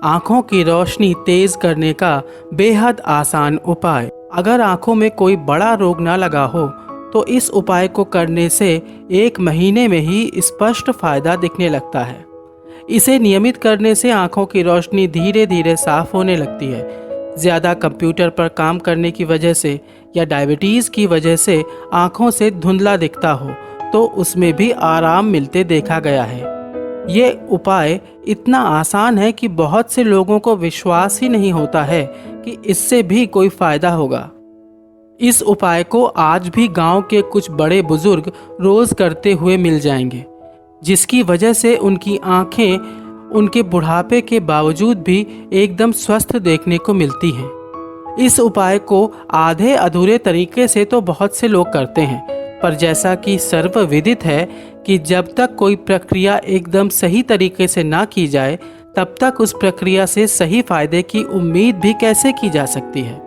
आँखों की रोशनी तेज करने का बेहद आसान उपाय। अगर आँखों में कोई बड़ा रोग ना लगा हो तो इस उपाय को करने से 1 महीने में ही स्पष्ट फायदा दिखने लगता है। इसे नियमित करने से आँखों की रोशनी धीरे धीरे साफ होने लगती है। ज़्यादा कंप्यूटर पर काम करने की वजह से या डायबिटीज़ की वजह से आँखों से धुंधला दिखता हो तो उसमें भी आराम मिलते देखा गया है। ये उपाय इतना आसान है कि बहुत से लोगों को विश्वास ही नहीं होता है कि इससे भी कोई फ़ायदा होगा। इस उपाय को आज भी गांव के कुछ बड़े बुजुर्ग रोज़ करते हुए मिल जाएंगे, जिसकी वजह से उनकी आँखें उनके बुढ़ापे के बावजूद भी एकदम स्वस्थ देखने को मिलती हैं। इस उपाय को आधे अधूरे तरीके से तो बहुत से लोग करते हैं, पर जैसा कि सर्वविदित है कि जब तक कोई प्रक्रिया एकदम सही तरीके से ना की जाए तब तक उस प्रक्रिया से सही फायदे की उम्मीद भी कैसे की जा सकती है।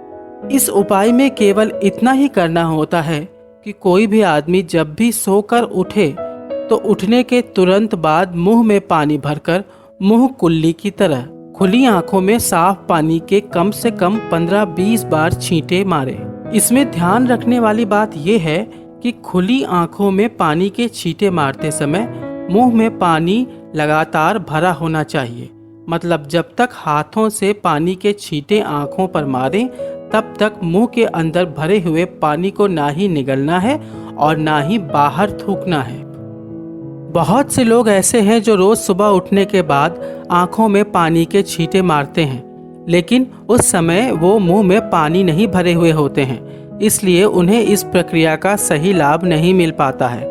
इस उपाय में केवल इतना ही करना होता है कि कोई भी आदमी जब भी सोकर उठे तो उठने के तुरंत बाद मुंह में पानी भरकर मुंह कुल्ली की तरह खुली आंखों में साफ पानी के कम से कम 15-20 बार छींटे मारे। इसमें ध्यान रखने वाली बात यह है कि खुली आंखों में पानी के छींटे मारते समय मुंह में पानी लगातार भरा होना चाहिए। मतलब जब तक हाथों से पानी के छींटे आंखों पर मारें तब तक मुंह के अंदर भरे हुए पानी को ना ही निगलना है और ना ही बाहर थूकना है। बहुत से लोग ऐसे हैं जो रोज सुबह उठने के बाद आंखों में पानी के छींटे मारते हैं, लेकिन उस समय वो मुंह में पानी नहीं भरे हुए होते हैं, इसलिए उन्हें इस प्रक्रिया का सही लाभ नहीं मिल पाता है।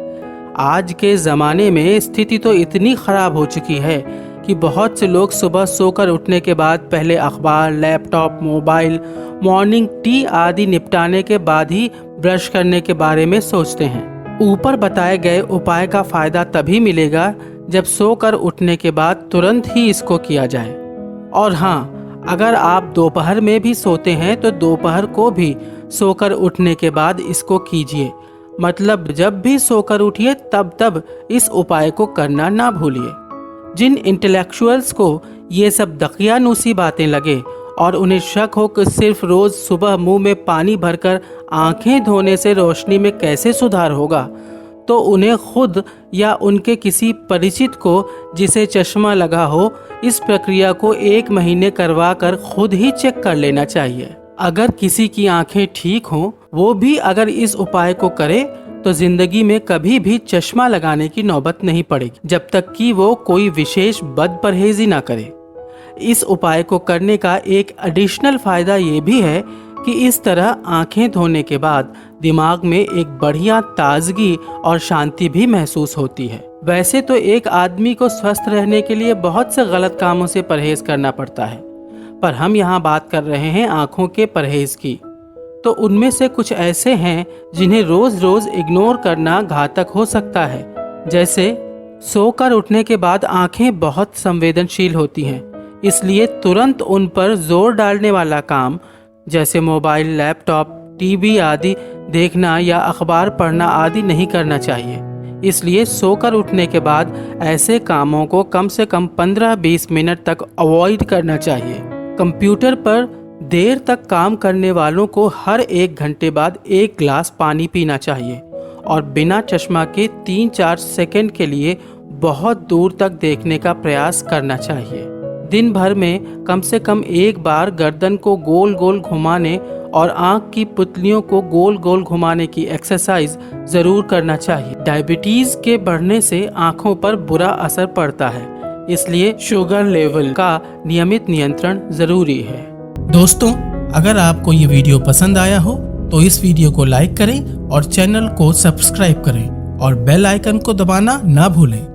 आज के ज़माने में स्थिति तो इतनी ख़राब हो चुकी है कि बहुत से लोग सुबह सोकर उठने के बाद पहले अखबार, लैपटॉप, मोबाइल, मॉर्निंग टी आदि निपटाने के बाद ही ब्रश करने के बारे में सोचते हैं। ऊपर बताए गए उपाय का फ़ायदा तभी मिलेगा जब सोकर उठने के बाद तुरंत ही इसको किया जाए। और हाँ, अगर आप दोपहर में भी सोते हैं तो दोपहर को भी सोकर उठने के बाद इसको कीजिए। मतलब जब भी सोकर उठिए तब इस उपाय को करना ना भूलिए। जिन इंटेलेक्चुअल्स को ये सब दकियानूसी बातें लगे और उन्हें शक हो कि सिर्फ रोज़ सुबह मुंह में पानी भरकर आंखें धोने से रोशनी में कैसे सुधार होगा, तो उन्हें खुद या उनके किसी परिचित को जिसे चश्मा लगा हो इस प्रक्रिया को 1 महीने करवा कर खुद ही चेक कर लेना चाहिए। अगर किसी की आंखें ठीक हों, वो भी अगर इस उपाय को करे तो जिंदगी में कभी भी चश्मा लगाने की नौबत नहीं पड़ेगी, जब तक कि वो कोई विशेष बद परहेजी ना करे। इस उपाय को करने का एक एडिशनल फ़ायदा ये भी है कि इस तरह आंखें धोने के बाद दिमाग में एक बढ़िया ताजगी और शांति भी महसूस होती है। वैसे तो एक आदमी को स्वस्थ रहने के लिए बहुत से गलत कामों से परहेज करना पड़ता है, पर हम यहाँ बात कर रहे हैं आँखों के परहेज की। तो उनमें से कुछ ऐसे हैं जिन्हें रोज़ रोज़ इग्नोर करना घातक हो सकता है। जैसे सोकर उठने के बाद आँखें बहुत संवेदनशील होती हैं, इसलिए तुरंत उन पर जोर डालने वाला काम जैसे मोबाइल, लैपटॉप, टीवी आदि देखना या अखबार पढ़ना आदि नहीं करना चाहिए। इसलिए सोकर उठने के बाद ऐसे कामों को कम से कम 15-20 मिनट तक अवॉइड करना चाहिए। कंप्यूटर पर देर तक काम करने वालों को हर 1 घंटे बाद 1 गिलास पानी पीना चाहिए और बिना चश्मा के 3-4 सेकंड के लिए बहुत दूर तक देखने का प्रयास करना चाहिए। दिन भर में कम से कम 1 बार गर्दन को गोल गोल घुमाने और आँख की पुतलियों को गोल गोल घुमाने की एक्सरसाइज ज़रूर करना चाहिए। डायबिटीज़ के बढ़ने से आँखों पर बुरा असर पड़ता है, इसलिए शुगर लेवल का नियमित नियंत्रण ज़रूरी है। दोस्तों, अगर आपको ये वीडियो पसंद आया हो तो इस वीडियो को लाइक करें और चैनल को सब्सक्राइब करें और बेल आइकन को दबाना ना भूलें।